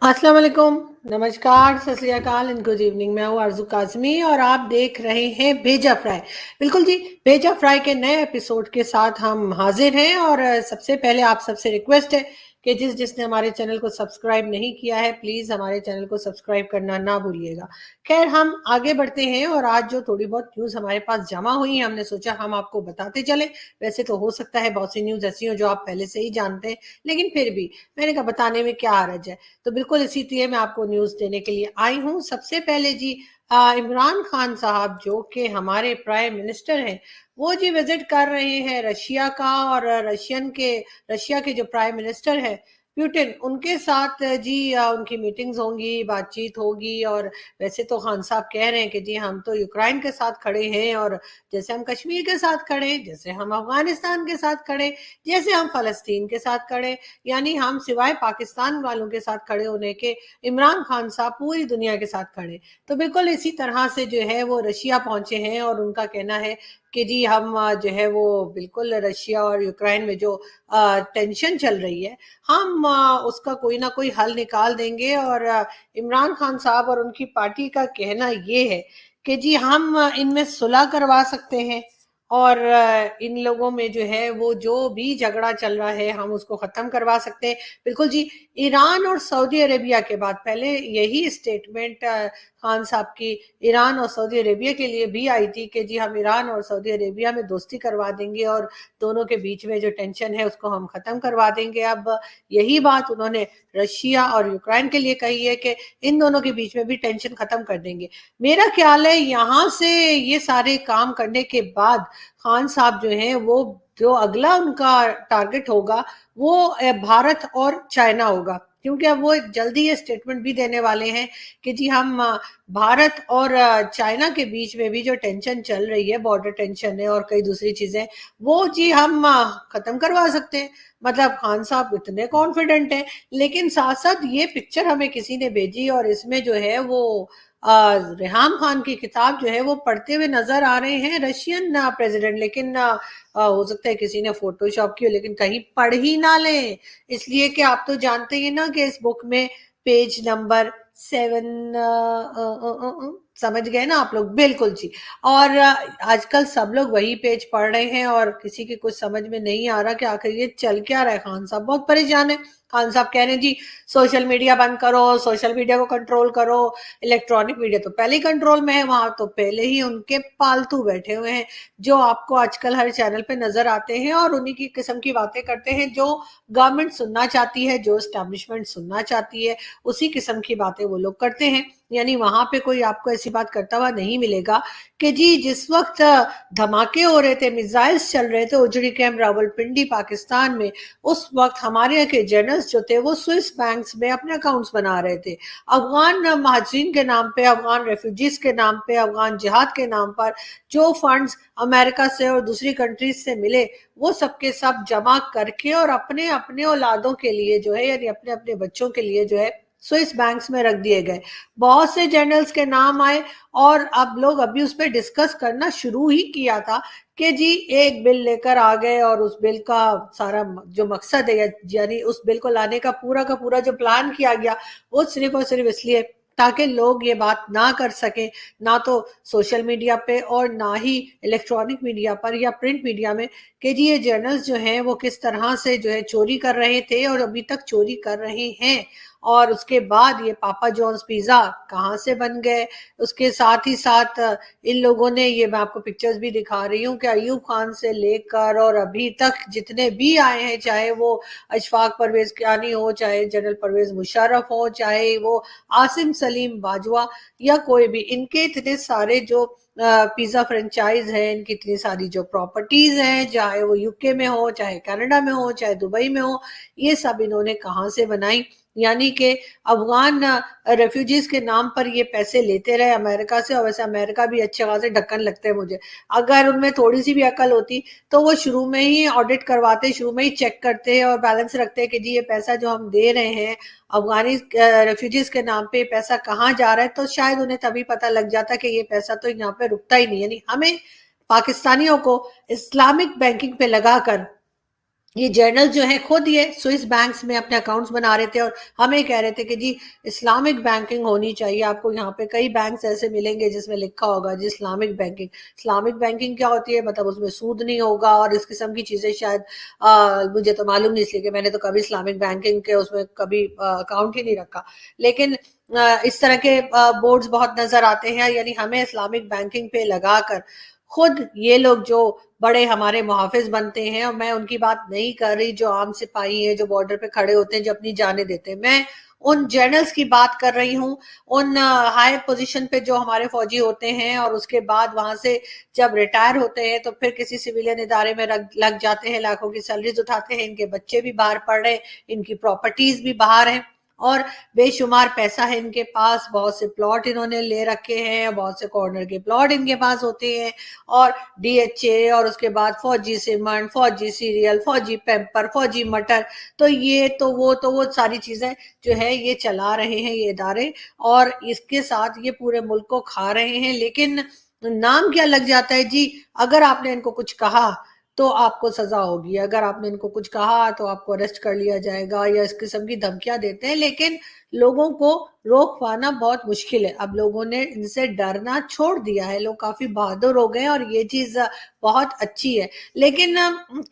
अस्सलाम वालेकुम, नमस्कार, सत श्री अकाल एंड गुड इवनिंग। मैं हूँ आरज़ू काज़मी और आप देख रहे हैं भेजा फ्राई। बिल्कुल जी, भेजा फ्राई के नए एपिसोड के साथ हम हाजिर हैं और सबसे पहले आप सबसे रिक्वेस्ट है कि जिसने हमारे चैनल को सब्सक्राइब नहीं किया है प्लीज़ हमारे चैनल को सब्सक्राइब करना ना भूलिएगा। खैर हम आगे बढ़ते हैं और आज जो थोड़ी बहुत न्यूज़ हमारे पास जमा हुई है हमने सोचा हम आपको बताते चले। वैसे तो हो सकता है बहुत सी न्यूज़ ऐसी हो जो आप पहले से ही जानते हैं, लेकिन फिर भी मैंने कहा बताने में क्या हर्ज है। तो बिल्कुल इसी लिए मैं आपको न्यूज़ देने के लिए आई हूँ। सबसे पहले जी इमरान खान साहब जो कि हमारे प्राइम मिनिस्टर हैं, वो जी विजिट कर रहे हैं रशिया का और रशिया के जो प्राइम मिनिस्टर हैं प्यूटिन, उनके साथ जी उनकी मीटिंग्स होंगी, बातचीत होगी। और वैसे तो खान साहब कह रहे हैं कि जी हम तो यूक्रेन के साथ खड़े हैं और जैसे हम कश्मीर के साथ खड़े, जैसे हम अफगानिस्तान के साथ खड़े, जैसे हम फलस्तीन के साथ खड़े, यानी हम सिवाय पाकिस्तान वालों के साथ खड़े होने के इमरान खान साहब पूरी दुनिया के साथ खड़े। तो बिल्कुल इसी तरह से जो है वो रशिया पहुंचे हैं और उनका कहना है कि जी हम जो है वो बिल्कुल रशिया और यूक्रेन में जो टेंशन चल रही है हम उसका कोई ना कोई हल निकाल देंगे। और इमरान खान साहब और उनकी पार्टी का कहना ये है कि जी हम इनमें सुलह करवा सकते हैं और इन लोगों में जो है वो जो भी झगड़ा चल रहा है हम उसको खत्म करवा सकते हैं। बिल्कुल जी, ईरान और सऊदी अरेबिया के बाद पहले यही स्टेटमेंट खान साहब की ईरान और सऊदी अरेबिया के लिए भी आई थी कि जी हम ईरान और सऊदी अरेबिया में दोस्ती करवा देंगे और दोनों के बीच में जो टेंशन है उसको हम खत्म करवा देंगे। अब यही बात उन्होंने रशिया और यूक्रेन के लिए कही है कि इन दोनों के बीच में भी टेंशन खत्म कर देंगे। मेरा ख्याल है यहाँ से ये सारे काम करने के बाद खान साहब जो हैं वो जो अगला उनका टारगेट होगा वो भारत और चाइना होगा, क्योंकि अब वो जल्दी ये स्टेटमेंट भी देने वाले हैं कि जी हम भारत और चाइना के बीच में भी जो टेंशन चल रही है, बॉर्डर टेंशन है और कई दूसरी चीजें, वो जी हम खत्म करवा सकते हैं। मतलब खान साहब इतने कॉन्फिडेंट हैं। लेकिन साथ साथ ये पिक्चर हमें किसी ने भेजी और इसमें जो है वो रेहाम खान की किताब जो है वो पढ़ते हुए नजर आ रहे हैं रशियन प्रेसिडेंट। लेकिन हो सकता है किसी ने फोटोशॉप की हो, लेकिन कहीं पढ़ ही ना लें। इसलिए कि आप तो जानते ही ना कि इस बुक में पेज नंबर 7 समझ गए ना आप लोग, बिल्कुल जी। और आजकल सब लोग वही पेज पढ़ रहे हैं और किसी की कुछ समझ में नहीं आ रहा कि आखिर ये चल क्या रहा है। खान साहब बहुत परेशान है। खान साहब कह रहे हैं जी सोशल मीडिया बंद करो, सोशल मीडिया को कंट्रोल करो। इलेक्ट्रॉनिक मीडिया तो पहले ही कंट्रोल में है, वहां तो पहले ही उनके पालतू बैठे हुए हैं जो आपको आजकल हर चैनल पे नजर आते हैं और उन्हीं की किस्म की बातें करते हैं जो गवर्नमेंट सुनना चाहती है, जो स्टैब्लिशमेंट सुनना चाहती है, उसी किस्म की बातें वो लोग करते हैं। यानी वहां पे कोई आपको ऐसी बात करता हुआ नहीं मिलेगा कि जी जिस वक्त धमाके हो रहे थे, मिसाइल्स चल रहे थे उजड़ी कैम्प रावलपिंडी पाकिस्तान में, उस वक्त हमारे यहाँ के जनरल्स जो थे वो स्विस बैंक्स में अपने अकाउंट्स बना रहे थे। अफगान महाजरीन के नाम पे, अफगान रेफ्यूजीज के नाम पे, अफगान जिहाद के नाम पर जो फंड्स अमेरिका से और दूसरी कंट्रीज से मिले वो सबके सब जमा करके और अपने अपने औलादों के लिए जो है, यानी अपने अपने बच्चों के लिए जो है स्विस बैंक्स में रख दिए गए। बहुत से जनरल्स के नाम आए और अब लोग अभी उस पर डिस्कस करना शुरू ही किया था कि जी एक बिल लेकर आ गए और उस बिल का सारा जो मकसद है, यानी उस बिल को लाने का पूरा जो प्लान किया गया वो सिर्फ और सिर्फ इसलिए ताकि लोग ये बात ना कर सकें, ना तो सोशल मीडिया पे और ना ही इलेक्ट्रॉनिक मीडिया पर या प्रिंट मीडिया में, कि जी ये जर्नल्स जो हैं वो किस तरह से जो है चोरी कर रहे थे और अभी तक चोरी कर रहे हैं। और उसके बाद ये पापा जॉन्स पिज्जा कहाँ से बन गए। उसके साथ ही साथ इन लोगों ने, ये मैं आपको पिक्चर्स भी दिखा रही हूँ कि अयूब खान से लेकर और अभी तक जितने भी आए हैं, चाहे वो अशफाक परवेज कियानी हो, चाहे जनरल परवेज मुशर्रफ हो, चाहे वो आसिम सलीम बाजवा या कोई भी, इनके इतने सारे जो पिज्जा फ्रेंचाइज है, इनकी इतनी सारी जो प्रॉपर्टीज हैं, चाहे वो यूके में हो, चाहे कनाडा में हो, चाहे दुबई में हो, ये सब इन्होंने कहाँ से बनाई। यानी कि अफगान रेफ्यूजीज के नाम पर ये पैसे लेते रहे अमेरिका से। और वैसे अमेरिका भी अच्छे खासे ढक्कन लगते हैं मुझे। अगर उनमें थोड़ी सी भी अकल होती तो वो शुरू में ही ऑडिट करवाते, शुरू में ही चेक करते हैं और बैलेंस रखते हैं कि जी ये पैसा जो हम दे रहे हैं अफगानी रेफ्यूजीज के नाम पे पैसा कहाँ जा रहा है, तो शायद उन्हें तभी पता लग जाता कि ये पैसा तो यहाँ पे रुकता ही नहीं। यानी हमें पाकिस्तानियों को इस्लामिक बैंकिंग पे लगाकर ये जर्नल जो है खुद ये स्विस बैंक्स में अपने अकाउंट्स बना रहे थे और हमें कह रहे थे कि जी इस्लामिक बैंकिंग होनी चाहिए। आपको यहाँ पे कई बैंक्स ऐसे मिलेंगे जिसमें लिखा होगा जी इस्लामिक बैंकिंग। इस्लामिक बैंकिंग क्या होती है, मतलब उसमें सूद नहीं होगा और इस किस्म की चीजें शायद मुझे तो मालूम नहीं, इसलिए कि मैंने तो कभी इस्लामिक बैंकिंग के उसमें कभी अकाउंट ही नहीं रखा। लेकिन इस तरह के बोर्ड्स बहुत नजर आते हैं, यानी हमें इस्लामिक बैंकिंग पे लगाकर खुद ये लोग जो बड़े हमारे मुहाफिज बनते हैं, और मैं उनकी बात नहीं कर रही जो आम सिपाही हैं जो बॉर्डर पे खड़े होते हैं जो अपनी जानें देते हैं, मैं उन जनरल्स की बात कर रही हूँ, उन हाई पोजीशन पे जो हमारे फौजी होते हैं और उसके बाद वहां से जब रिटायर होते हैं तो फिर किसी सिविलियन इदारे में लग जाते हैं, लाखों की सैलरीज उठाते हैं, इनके बच्चे भी बाहर पढ़ रहे हैं, इनकी प्रॉपर्टीज भी बाहर हैं और बेशुमार पैसा है इनके पास, बहुत से प्लॉट इन्होंने ले रखे हैं, बहुत से कॉर्नर के प्लॉट इनके पास होते हैं और डीएचए और उसके बाद फौजी सीमेंट, फौजी सीरियल, फौजी पेपर, फौजी मटर, तो ये तो वो सारी चीजें जो है ये चला रहे हैं ये इदारे और इसके साथ ये पूरे मुल्क को खा रहे हैं। लेकिन नाम क्या लग जाता है जी, अगर आपने इनको कुछ कहा तो आपको सजा होगी, अगर आपने इनको कुछ कहा तो आपको अरेस्ट कर लिया जाएगा, या इस किस्म की धमकियां देते हैं। लेकिन लोगों को रोक पाना बहुत मुश्किल है। अब लोगों ने इनसे डरना छोड़ दिया है, लोग काफी बहादुर हो गए और ये चीज बहुत अच्छी है। लेकिन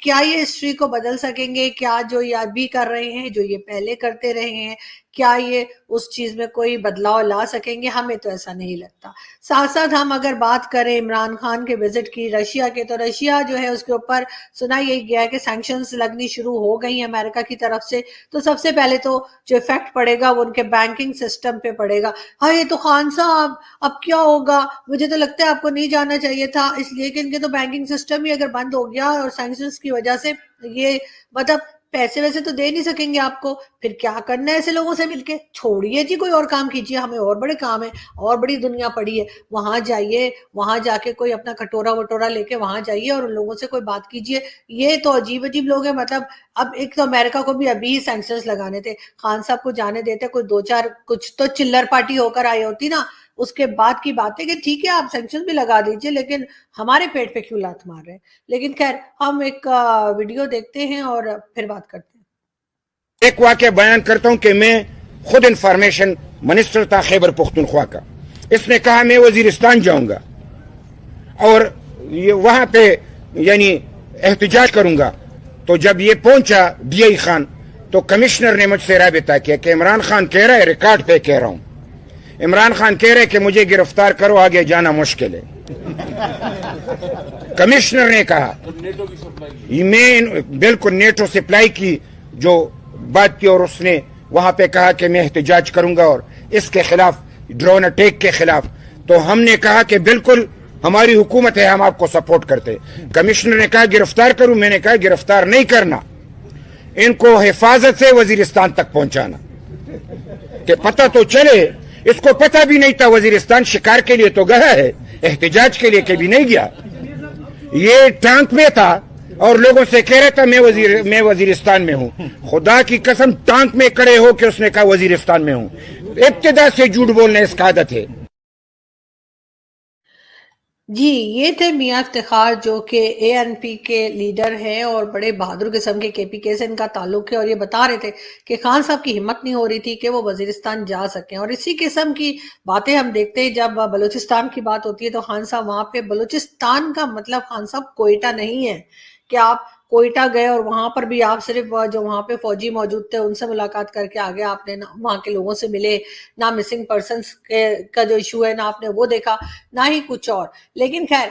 क्या ये हिस्ट्री को बदल सकेंगे? क्या जो ये अभी कर रहे हैं, जो ये पहले करते रहे हैं, क्या ये उस चीज में कोई बदलाव ला सकेंगे? हमें तो ऐसा नहीं लगता। साथ साथ हम अगर बात करें इमरान खान के विजिट की रशिया के, तो रशिया जो है उसके ऊपर सुना यही गया है कि सैंक्शंस लगनी शुरू हो गई हैं अमेरिका की तरफ से। तो सबसे पहले तो जो इफेक्ट पड़ेगा वो उनके बैंकिंग सिस्टम पे पड़ेगा। हाँ, ये तो खान साहब अब क्या होगा, मुझे तो लगता है आपको नहीं जाना चाहिए था, इसलिए कि इनके तो बैंकिंग सिस्टम ही अगर बंद हो गया और सैंक्शंस की वजह से ये मतलब पैसे वैसे तो दे नहीं सकेंगे आपको, फिर क्या करना है ऐसे लोगों से मिलके? छोड़िए जी, कोई और काम कीजिए, हमें और बड़े काम है, और बड़ी दुनिया पड़ी है, वहां जाइए, वहां जाके कोई अपना कटोरा वटोरा लेके वहां जाइए और उन लोगों से कोई बात कीजिए। ये तो अजीब अजीब लोग हैं। मतलब अब एक तो अमेरिका को भी अभी सैंक्शंस लगाने थे, खान साहब को जाने देते, कोई दो चार कुछ तो चिल्लर पार्टी होकर आई होती ना, उसके बाद की बात है कि ठीक है आप सैंक्शन भी लगा दीजिए, लेकिन हमारे पेट पे क्यों लात मार रहे हैं? लेकिन खैर हम एक वीडियो देखते हैं और फिर बात करते हैं। एक वाक्य बयान करता हूं कि मैं खुद इंफॉर्मेशन मिनिस्टर था खैबर पुख्तनख्वा का। इसने कहा मैं वजीरिस्तान जाऊंगा और ये वहां पे यानी एहतजाज करूंगा। तो जब ये पहुंचा डीआई खान, तो कमिश्नर ने मुझसे राबिता किया कि इमरान खान कह रहा है, रिकॉर्ड पे कह रहा हूं, इमरान खान कह रहे कि मुझे गिरफ्तार करो, आगे जाना मुश्किल है। कमिश्नर ने कहा, मैं बिल्कुल नेटो सप्लाई की जो बात की और उसने वहां पे कहा कि मैं एहतजाज करूंगा और इसके खिलाफ, ड्रोन अटैक के खिलाफ। तो हमने कहा कि बिल्कुल हमारी हुकूमत है, हम आपको सपोर्ट करते। कमिश्नर ने कहा गिरफ्तार करूं, मैंने कहा गिरफ्तार नहीं करना, इनको हिफाजत से वजीरिस्तान तक पहुंचाना, कि पता तो चले। इसको पता भी नहीं था वजीरिस्तान शिकार के लिए तो गया है, एहतजाज के लिए कभी नहीं गया। ये टैंक में था और लोगों से कह रहा था मैं वजीरिस्तान में हूं। खुदा की कसम टैंक में खड़े हो के उसने कहा वजीरिस्तान में हूं। इब्तिदा से झूठ बोलना इसका आदत है। जी, ये थे मियां इफ्तिखार जो कि एएनपी के लीडर हैं और बड़े बहादुर किस्म के केपीके से इनका ताल्लुक है, और ये बता रहे थे कि खान साहब की हिम्मत नहीं हो रही थी कि वो वजीरिस्तान जा सकें। और इसी किस्म की बातें हम देखते हैं जब बलूचिस्तान की बात होती है, तो खान साहब वहां पे, बलूचिस्तान का मतलब खान साहब कोयटा नहीं है कि आप कोयटा गए और वहां पर भी आप सिर्फ जो वहां पे फौजी मौजूद थे उनसे मुलाकात करके आ गए, आपने ना वहां के लोगों से मिले, ना मिसिंग पर्सन्स का जो इशू है ना आपने वो देखा, ना ही कुछ और। लेकिन खैर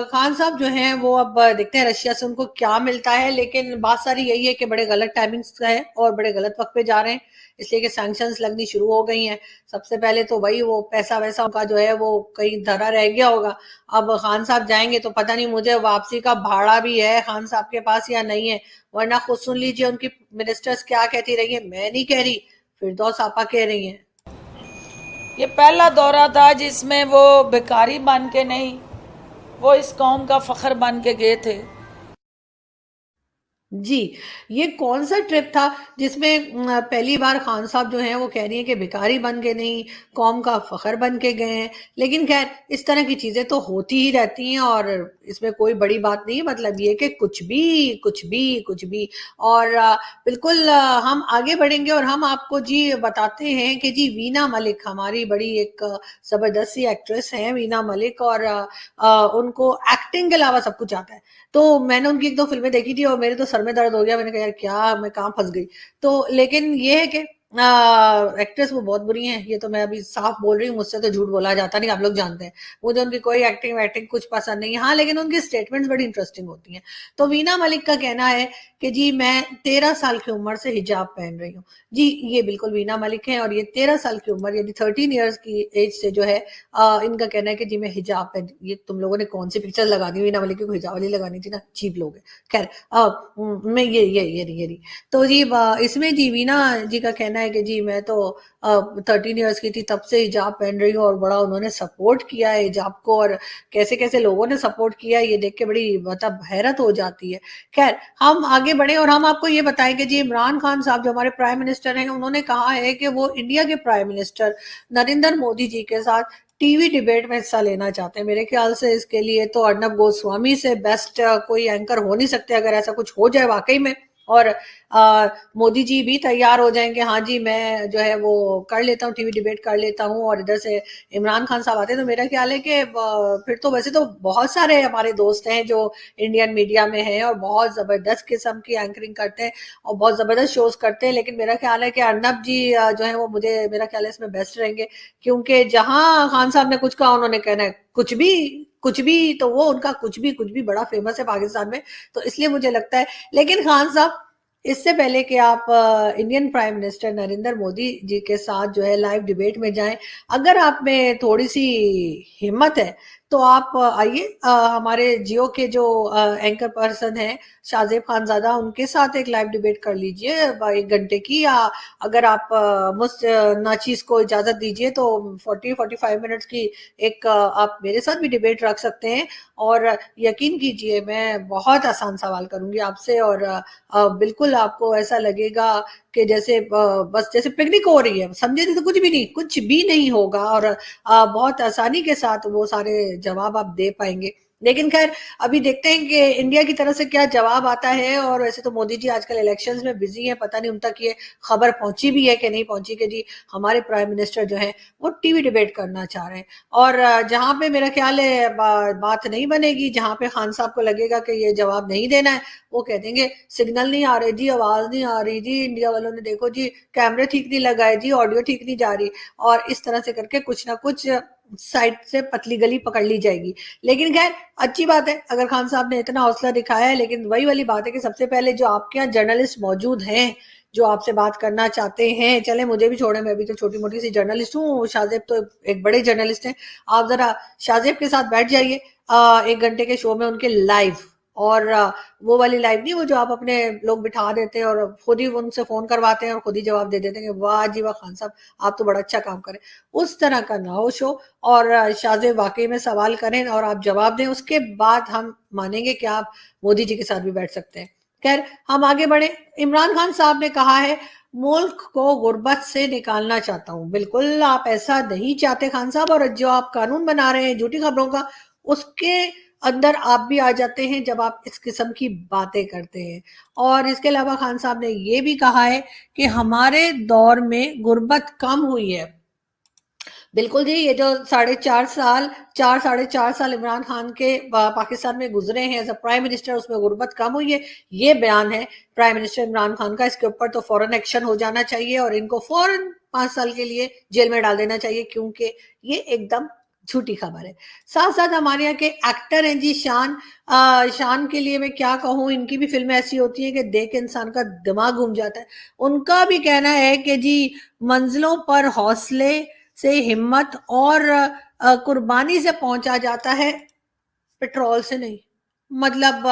खान साहब जो हैं वो अब देखते हैं रशिया से उनको क्या मिलता है। लेकिन बात सारी यही है कि बड़े गलत टाइमिंग्स है और बड़े गलत वक्त पे जा रहे हैं, इसलिए कि सैंक्शंस लगनी शुरू हो गई हैं। सबसे पहले तो वही वो पैसा वैसा उनका जो है वो कहीं धरा रह गया होगा। अब खान साहब जाएंगे तो पता नहीं मुझे वापसी का भाड़ा भी है खान साहब के पास या नहीं है, वरना खुद सुन लीजिए उनकी मिनिस्टर्स क्या कहती रही है। मैं नहीं कह रही, फिरदौस आपा कह रही हैं। ये पहला दौरा था जिसमें वो भिखारी बन के नहीं, वो इस कौम का फख्र बन के गए थे। जी, ये कौन-सा ट्रिप था जिसमें पहली बार खान साहब जो हैं वो कह रही हैं कि भिखारी बन के नहीं, कौम का फ़ख़्र बन के गए हैं। लेकिन ख़ैर इस तरह की चीज़ें तो होती ही रहती हैं और इसमें कोई बड़ी बात नहीं है, मतलब ये कि कुछ भी और बिल्कुल हम आगे बढ़ेंगे और हम आपको जी बताते हैं कि जी वीना मलिक हमारी बड़ी एक ज़बरदस्त सी एक्ट्रेस हैं वीना मलिक और उनको एक्टिंग के अलावा सब कुछ आता है। तो मैंने उनकी 1-2 फ़िल्में देखी थी और मेरे तो सर में दर्द हो गया, मैंने कहा यार क्या मैं कहाँ फँस गई। तो लेकिन ये है कि एक्ट्रेस वो बहुत बुरी हैं, ये तो मैं अभी साफ बोल रही हूँ, मुझसे तो झूठ बोला जाता नहीं, आप लोग जानते हैं। मुझे उनकी कोई एक्टिंग वैक्टिंग कुछ पसंद नहीं है। हाँ, लेकिन उनकी स्टेटमेंट्स बड़ी इंटरेस्टिंग होती हैं। तो वीना मलिक का कहना है कि जी मैं 13 साल की उम्र से हिजाब पहन रही हूँ। जी, ये बिल्कुल वीना मलिक हैं और ये 13 साल की उम्र यानी 13 इयर्स की एज से जो है इनका कहना है कि जी मैं हिजाब पहन ये तुम लोगों ने कौन सी पिक्चर लगा दी वीना मलिक को हिजाब वाली लगानी थी ना, चीप लोग हैं। खैर मैं ये रही। तो जी इसमें जी वीना जी का कहना है कि जी मैं तो 13 इयर्स की थी तब से हिजाब पहन रही हूँ और बड़ा उन्होंने सपोर्ट किया है हिजाब को और कैसे-कैसे लोगों ने सपोर्ट किया है ये देख के बड़ी मतलब हैरत हो जाती है। खैर हम आगे बढ़े और हम आपको ये बताएं कि जी इमरान खान साहब जो हमारे प्राइम मिनिस्टर हैं उन्होंने कहा है कि वो इंडिया के प्राइम मिनिस्टर नरेंद्र मोदी जी के साथ टीवी डिबेट में हिस्सा लेना चाहते हैं। मेरे ख्याल से इसके लिए तो अर्नब गोस्वामी से बेस्ट कोई एंकर हो नहीं सकते अगर ऐसा कुछ हो जाए वाकई में और मोदी जी भी तैयार हो जाएंगे हाँ जी मैं जो है वो कर लेता हूँ टीवी डिबेट कर लेता हूँ और इधर से इमरान खान साहब आते हैं तो मेरा ख्याल है कि फिर तो वैसे तो बहुत सारे हमारे दोस्त हैं जो इंडियन मीडिया में हैं और बहुत ज़बरदस्त किस्म की एंकरिंग करते हैं और बहुत ज़बरदस्त शोज करते हैं लेकिन मेरा ख्याल है कि अर्नब जी जो है वो मुझे मेरा ख्याल है इसमें बेस्ट रहेंगे क्योंकि जहां खान साहब ने कुछ कहा उन्होंने कहना है कुछ भी तो वो उनका कुछ भी बड़ा फेमस है पाकिस्तान में तो इसलिए मुझे लगता है लेकिन खान साहब इससे पहले कि आप Indian prime minister Narendra Modi ji के साथ जो है लाइव डिबेट में जाएं अगर आप में थोड़ी सी हिम्मत है तो आप आइए हमारे जियो के जो एंकर पर्सन हैं शाहजेब खानजादा उनके साथ एक लाइव डिबेट कर लीजिए 1 घंटे की या अगर आप मुझ नाचीज को इजाजत दीजिए तो 40-45 मिनट्स की एक आप मेरे साथ भी डिबेट रख सकते हैं और यकीन कीजिए मैं बहुत आसान सवाल करूंगी आपसे और बिल्कुल आपको ऐसा लगेगा कि जैसे बस जैसे पिकनिक हो रही है समझे तो कुछ भी नहीं होगा और बहुत आसानी के साथ वो सारे जवाब आप दे पाएंगे लेकिन खैर अभी देखते हैं कि इंडिया की तरफ से क्या जवाब आता है और वैसे तो मोदी जी आजकल इलेक्शंस में बिजी हैं पता नहीं उन तक ये खबर पहुंची भी है कि नहीं पहुंची कि जी हमारे प्राइम मिनिस्टर जो है वो टीवी डिबेट करना चाह रहे हैं और जहां पे मेरा ख्याल है बात नहीं बनेगी जहां पे खान साहब को लगेगा कि ये जवाब नहीं देना है वो कह देंगे सिग्नल नहीं आ रहे जी आवाज नहीं आ रही जी इंडिया वालों ने देखो जी कैमरे ठीक नहीं लगाए जी ऑडियो ठीक नहीं जा रही और इस तरह से करके कुछ ना कुछ साइड से पतली गली पकड़ ली जाएगी लेकिन खैर अच्छी बात है अगर खान साहब ने इतना हौसला दिखाया है लेकिन वही वाली बात है कि सबसे पहले जो आपके यहाँ जर्नलिस्ट मौजूद हैं जो आपसे बात करना चाहते हैं चले मुझे भी छोड़े मैं भी तो छोटी मोटी सी जर्नलिस्ट हूँ शाहजेब तो एक बड़े जर्नलिस्ट हैं आप जरा शाहजेब के साथ बैठ जाइए 1 घंटे के शो में उनके लाइव और वो वाली लाइव नहीं वो जो आप अपने लोग बिठा देते हैं और खुद ही उनसे फोन करवाते हैं और खुद ही जवाब दे देते हैं कि वाह जी वाह खान साहब आप तो बड़ा अच्छा काम करें उस तरह का ना हो शो और शाहजेब वाकई में सवाल करें और आप जवाब दें उसके बाद हम मानेंगे कि आप मोदी जी के साथ भी बैठ सकते हैं खैर हम आगे बढ़े इमरान खान साहब ने कहा है मुल्क को गुर्बत से निकालना चाहता हूं बिल्कुल आप ऐसा नहीं चाहते खान साहब और जो आप कानून बना रहे हैं झूठी खबरों का उसके अंदर आप भी आ जाते हैं जब आप इस किस्म की बातें करते हैं और इसके अलावा खान साहब ने ये भी कहा है कि हमारे दौर में गुर्बत कम हुई है बिल्कुल जी ये जो 4.5 साल 4 साढ़े 4 साल इमरान खान के पाकिस्तान में गुजरे हैं एज अ प्राइम मिनिस्टर उसमें गुर्बत कम हुई है ये बयान है प्राइम मिनिस्टर इमरान खान का इसके ऊपर तो फौरन एक्शन हो जाना चाहिए और इनको फौरन 5 साल के लिए जेल में डाल देना चाहिए क्योंकि ये एकदम झूठी खबर है साथ साथ हमारे यहाँ के एक्टर हैं जी शान के लिए मैं क्या कहूँ इनकी भी फिल्में ऐसी होती हैं कि देख के इंसान का दिमाग घूम जाता है उनका भी कहना है कि जी मंजिलों पर हौसले से हिम्मत और कुर्बानी से पहुंचा जाता है पेट्रोल से नहीं मतलब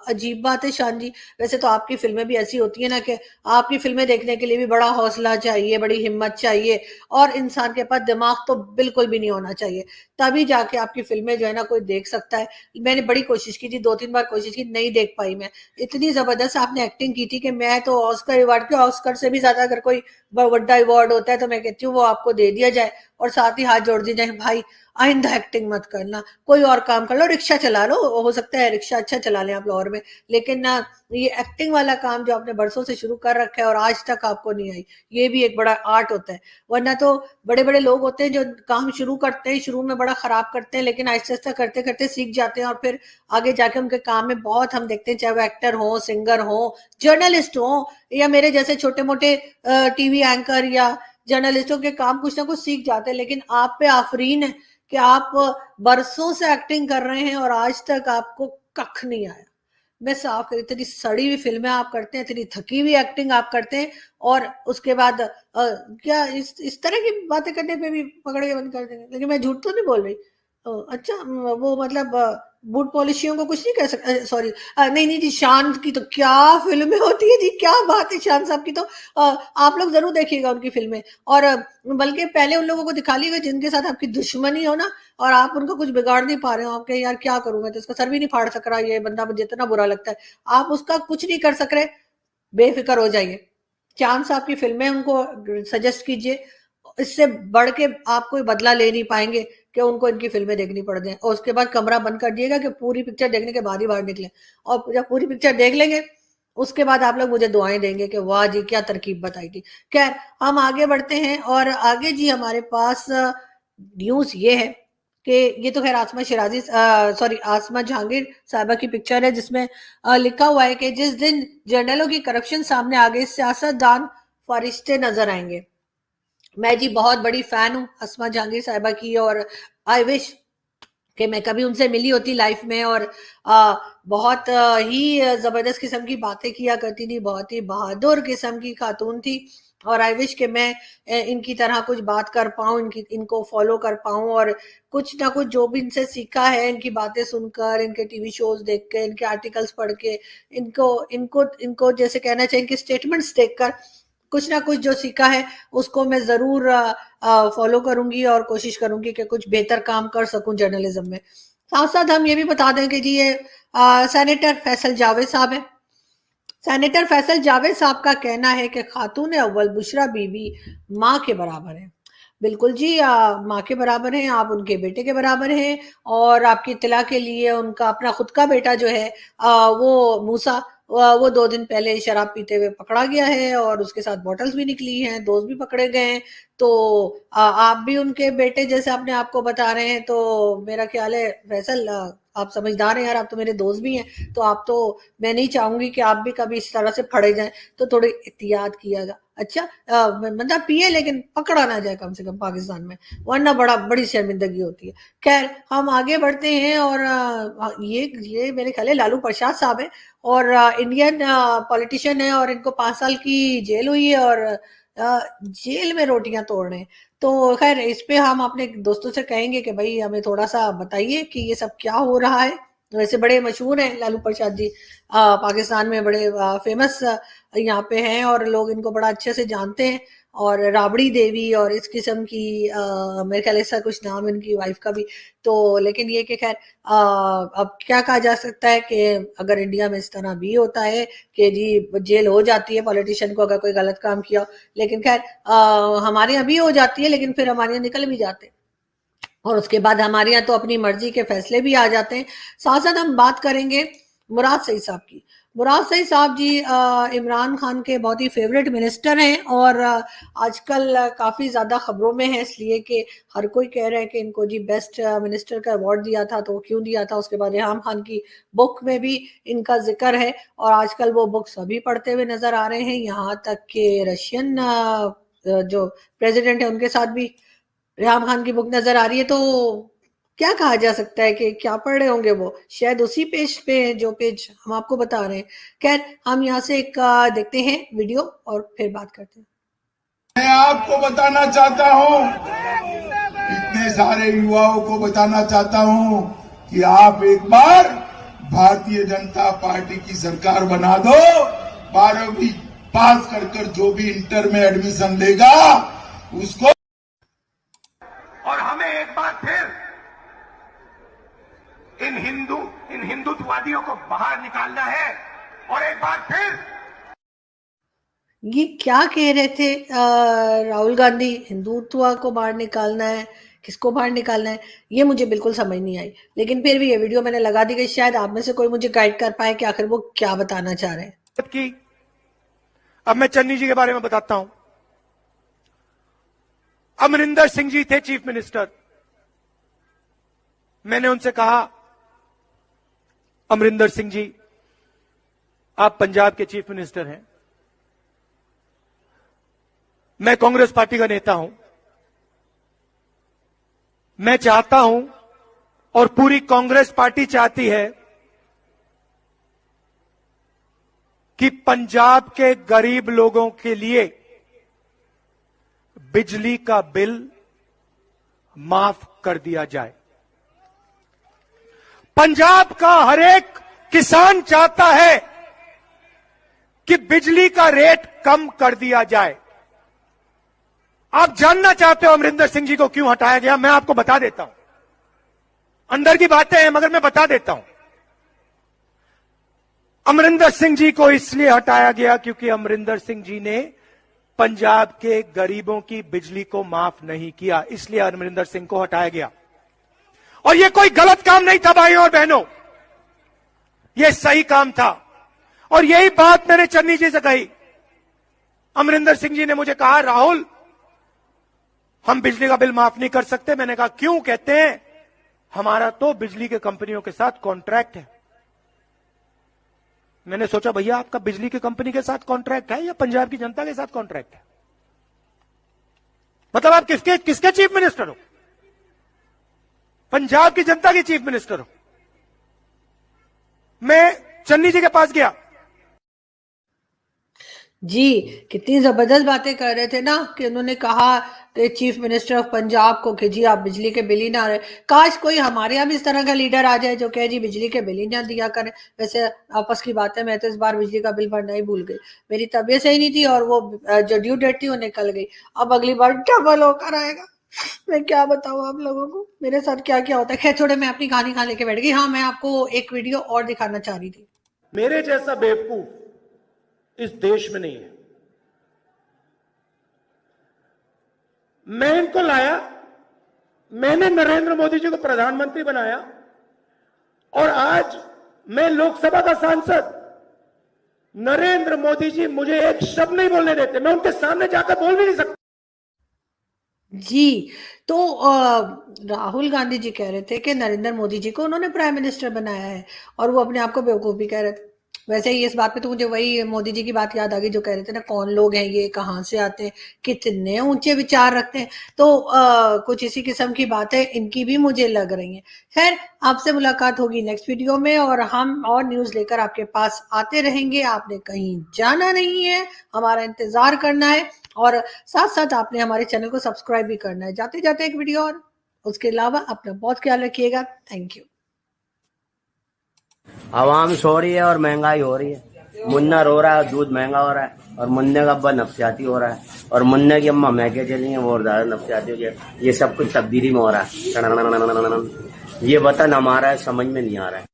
अजीब बात है शान जी। वैसे तो आपकी फिल्में भी ऐसी होती है ना कि आपकी फिल्में देखने के लिए भी बड़ा हौसला चाहिए, बड़ी हिम्मत चाहिए और इंसान के पास दिमाग तो बिल्कुल भी नहीं होना चाहिए, तभी जाके आपकी फिल्में जो है ना कोई देख सकता है। मैंने बड़ी कोशिश की थी, 2-3 बार कोशिश की, नहीं देख पाई मैं। इतनी ज़बरदस्त आपने एक्टिंग की थी कि मैं तो ऑस्कर अवार्ड के ऑस्कर से भी ज़्यादा अगर कोई बड़ा अवार्ड होता है तो मैं कहती हूँ वो आपको दे दिया जाए और साथ ही हाथ जोड़ दिए जाए, भाई आइंदा एक्टिंग मत करना, कोई और काम कर लो, रिक्शा चला लो, हो सकता है रिक्शा अच्छा चला लें आप लाहौर में, लेकिन ना ये एक्टिंग वाला काम जो आपने बरसों से शुरू कर रखा है और आज तक आपको नहीं आई, ये भी एक बड़ा आर्ट होता है। वरना तो बड़े बड़े लोग होते हैं जो काम शुरू करते हैं, शुरू में बड़ा खराब करते हैं, लेकिन आहिस्ता आहिस्ता करते करते सीख जाते हैं और फिर आगे जाके उनके काम में बहुत हम देखते हैं, चाहे वो एक्टर हो, सिंगर हो, जर्नलिस्ट हो या मेरे जैसे छोटे मोटे टीवी एंकर या जर्नलिस्टों के काम कुछ ना कुछ सीख जाते हैं। लेकिन आप पे आफरीन है कि आप बरसों से एक्टिंग कर रहे हैं और आज तक आपको कख नहीं आया। मैं साफ कर, इतनी सड़ी हुई फिल्में आप करते हैं, इतनी थकी हुई एक्टिंग आप करते हैं और उसके बाद क्या इस तरह की बातें करने पे भी पकड़ के बंद कर देंगे। लेकिन मैं झूठ तो नहीं बोल रही। अच्छा, वो मतलब बूट पॉलिशियों को कुछ नहीं कर सकते, सॉरी, नहीं नहीं जी, शान की तो क्या फिल्में होती है जी, क्या बात है शान साहब की तो। आप लोग जरूर देखिएगा उनकी फिल्में और बल्कि पहले उन लोगों को दिखा लीजिएगा जिनके साथ आपकी दुश्मनी हो ना और आप उनका कुछ बिगाड़ नहीं पा रहे हो, आप कहें यार क्या करूं, मैं तो इसका सर भी नहीं फाड़ सक रहा, ये बंदा मुझे इतना बुरा लगता है, आप उसका कुछ नहीं कर सक रहे, बेफिक्र हो जाइए। चांद साहब की फिल्में उनको सजेस्ट कीजिए, इससे बढ़ के आप कोई बदला ले नहीं पाएंगे कि उनको इनकी फिल्में देखनी पड़ जाए। और उसके बाद कमरा बंद कर दिएगा कि पूरी पिक्चर देखने के बाद ही बाहर निकले, और जब पूरी पिक्चर देख लेंगे उसके बाद आप लोग मुझे दुआएं देंगे कि वाह जी क्या तरकीब बताई थी। खैर, हम आगे बढ़ते हैं और आगे जी हमारे पास न्यूज ये है कि ये तो खैर आसमा शिराजी, सॉरी, आसमा जहांगीर साहबा की पिक्चर है जिसमें लिखा हुआ है कि जिस दिन जर्नलों की करप्शन सामने आ गई, सियासतदान फरिश्ते नजर आएंगे। मैं जी बहुत बड़ी फैन हूँ आसमा जहांगीर साहबा की और आई विश कि मैं कभी उनसे मिली होती लाइफ में और बहुत ही जबरदस्त किस्म की बातें किया करती थी, बहुत ही बहादुर किस्म की खातून थी और आई विश कि मैं इनकी तरह कुछ बात कर पाऊं, इनको फॉलो कर पाऊं और कुछ ना कुछ जो भी इनसे सीखा है, इनकी बातें सुनकर, इनके टीवी शोज देख के, इनके आर्टिकल्स पढ़ के, इनको इनको इनको जैसे कहना चाहिए इनके स्टेटमेंट्स देखकर कुछ ना कुछ जो सीखा है उसको मैं जरूर फॉलो करूंगी और कोशिश करूंगी कि कुछ बेहतर काम कर सकूं जर्नलिज्म में। साथ साथ हम ये भी बता दें कि जी ये सेनेटर फैसल जावेद साहब है। सेनेटर फैसल जावेद साहब का कहना है कि खातून अव्वल बुशरा बीबी माँ के बराबर है। बिल्कुल जी, माँ के बराबर हैं, आप उनके बेटे के बराबर हैं और आपकी इत्तला के लिए उनका अपना खुद का बेटा जो है वो मूसा, वो 2 दिन पहले शराब पीते हुए पकड़ा गया है और उसके साथ बॉटल्स भी निकली हैं, दोस्त भी पकड़े गए हैं। तो आप भी उनके बेटे जैसे अपने आप को बता रहे हैं, तो मेरा ख्याल है फैसल आप समझदार हैं यार, आप तो मेरे दोस्त भी हैं, तो आप तो, मैं नहीं चाहूंगी कि आप भी कभी इस तरह से फड़े जाएं, तो थोड़ी एहतियात कियागा। अच्छा, मतलब पिए लेकिन पकड़ा ना जाए कम से कम पाकिस्तान में, वरना बड़ी शर्मिंदगी होती है। खैर, हम आगे बढ़ते हैं और ये मेरे ख्याल है लालू प्रसाद साहब है और इंडियन पॉलिटिशियन है और इनको 5 साल की जेल हुई है और जेल में रोटियां तोड़ रहे हैं। तो खैर इस पे हम अपने दोस्तों से कहेंगे कि भाई हमें थोड़ा सा बताइए कि ये सब क्या हो रहा है। वैसे बड़े मशहूर हैं लालू प्रसाद जी, पाकिस्तान में बड़े फेमस यहाँ पे हैं और लोग इनको बड़ा अच्छे से जानते हैं। और राबड़ी देवी और इस किस्म की मेरे ख्याल ऐसा कुछ नाम है इनकी वाइफ का भी। तो लेकिन ये कि खैर अब क्या कहा जा सकता है कि अगर इंडिया में इस तरह भी होता है कि जी जेल हो जाती है पॉलिटिशियन को अगर कोई गलत काम किया, लेकिन खैर हमारे यहाँ भी हो जाती है लेकिन फिर हमारे यहाँ निकल भी जाते हैं और उसके बाद हमारे यहाँ तो अपनी मर्जी के फैसले भी आ जाते हैं। साथ साथ हम बात करेंगे मुराद सईद साहब की। मुराद सईद साहब जी इमरान खान के बहुत ही फेवरेट मिनिस्टर हैं और आजकल काफ़ी ज़्यादा खबरों में है, इसलिए कि हर कोई कह रहा है कि इनको जी बेस्ट मिनिस्टर का अवार्ड दिया था, तो क्यों दिया था। उसके बाद रेहान खान की बुक में भी इनका जिक्र है और आजकल वो बुक सभी पढ़ते हुए नजर आ रहे हैं, यहाँ तक कि रशियन जो प्रेसिडेंट है उनके साथ भी रेहान खान की बुक नजर आ रही है। तो क्या कहा जा सकता है कि क्या पढ़ रहे होंगे वो, शायद उसी पेज पे जो पेज हम आपको बता रहे हैं। खैर, हम यहाँ से एक देखते हैं वीडियो और फिर बात करते हैं। मैं आपको बताना चाहता हूँ, इतने सारे युवाओं को बताना चाहता हूँ कि आप एक बार भारतीय जनता पार्टी की सरकार बना दो। 12वीं पास कर जो भी इंटर में एडमिशन लेगा उसको, और हमें एक बार फिर इन हिंदुत्ववादियों को बाहर निकालना है। और एक बार फिर ये क्या कह रहे थे राहुल गांधी? हिंदुत्व को बाहर निकालना है, किसको बाहर निकालना है, ये मुझे बिल्कुल समझ नहीं आई। लेकिन फिर भी ये वीडियो मैंने लगा दी गई, शायद आप में से कोई मुझे गाइड कर पाए कि आखिर वो क्या बताना चाह रहे हैं। की अब मैं चन्नी जी के बारे में बताता हूं। अमरिंदर सिंह जी थे चीफ मिनिस्टर। मैंने उनसे कहा, अमरिंदर सिंह जी, आप पंजाब के चीफ मिनिस्टर हैं, मैं कांग्रेस पार्टी का नेता हूं, मैं चाहता हूं और पूरी कांग्रेस पार्टी चाहती है कि पंजाब के गरीब लोगों के लिए बिजली का बिल माफ कर दिया जाए। पंजाब का हर एक किसान चाहता है कि बिजली का रेट कम कर दिया जाए। आप जानना चाहते हो अमरिंदर सिंह जी को क्यों हटाया गया? मैं आपको बता देता हूं। अंदर की बातें हैं मगर मैं बता देता हूं। अमरिंदर सिंह जी को इसलिए हटाया गया क्योंकि अमरिंदर सिंह जी ने पंजाब के गरीबों की बिजली को माफ नहीं किया, इसलिए अमरिंदर सिंह को हटाया गया। और यह कोई गलत काम नहीं था भाइयों और बहनों, यह सही काम था। और यही बात मैंने चन्नी जी से कही। अमरिंदर सिंह जी ने मुझे कहा, राहुल हम बिजली का बिल माफ नहीं कर सकते। मैंने कहा क्यों? कहते हैं हमारा तो बिजली के कंपनियों के साथ कॉन्ट्रैक्ट है। मैंने सोचा भैया आपका बिजली की कंपनी के साथ कॉन्ट्रैक्ट है या पंजाब की जनता के साथ कॉन्ट्रैक्ट है? मतलब आप किसके चीफ मिनिस्टर हो? पंजाब की जनता के चीफ मिनिस्टर हो। मैं चन्नी जी के पास गया। जी, कितनी जबरदस्त बातें कर रहे थे ना कि उन्होंने कहा कि चीफ मिनिस्टर ऑफ पंजाब को कि जी आप बिजली के बिल ही ना रहे। काश कोई हमारे यहाँ भी इस तरह का लीडर आ जाए जो कहे जी बिजली के बिल ही ना दिया करें। वैसे आपस की बात है, मैं तो इस बार बिजली का बिल भरना ही भूल गई। मेरी तबीयत सही नहीं थी और वो जो ड्यू डेट थी वो निकल गई। अब अगली बार डबल होकर आएगा। मैं क्या बताऊं आप लोगों को मेरे साथ क्या क्या होता है। खैर छोड़े, मैं अपनी कहानी कहाँ लेके बैठ गई। हाँ, मैं आपको एक वीडियो और दिखाना चाह रही थी। मेरे जैसा बेवकूफ इस देश में नहीं है। मैं इनको लाया, मैंने नरेंद्र मोदी जी को प्रधानमंत्री बनाया और आज मैं लोकसभा का सांसद। नरेंद्र मोदी जी मुझे एक शब्द नहीं बोलने देते, मैं उनके सामने जाकर बोल भी नहीं सकता। जी, तो राहुल गांधी जी कह रहे थे कि नरेंद्र मोदी जी को उन्होंने प्राइम मिनिस्टर बनाया है और वो अपने आप को बेवकूफ भी कह रहे थे। वैसे ही इस बात पे तो मुझे वही मोदी जी की बात याद आ गई जो कह रहे थे ना, कौन लोग हैं ये, कहाँ से आते हैं, कितने ऊंचे विचार रखते हैं। तो कुछ इसी किस्म की बातें इनकी भी मुझे लग रही हैं। खैर, आपसे मुलाकात होगी नेक्स्ट वीडियो में और हम और न्यूज लेकर आपके पास आते रहेंगे। आपने कहीं जाना नहीं है, हमारा इंतजार करना है और साथ साथ आपने हमारे चैनल को सब्सक्राइब भी करना है। जाते जाते एक वीडियो और, उसके अलावा अपना बहुत ख्याल रखिएगा। Thank you. आवाम सो रही है और महंगाई हो रही है। मुन्ना रो रहा है, दूध महंगा हो रहा है और मुन्ने का अब्बा नफसियाती हो रहा है और मुन्ने की अम्मा महके चली है, वो और ज्यादा नफसियाती हो गया। ये सब कुछ तब्दीली में हो रहा है। ये वतन हमारा है, समझ में नहीं आ रहा है।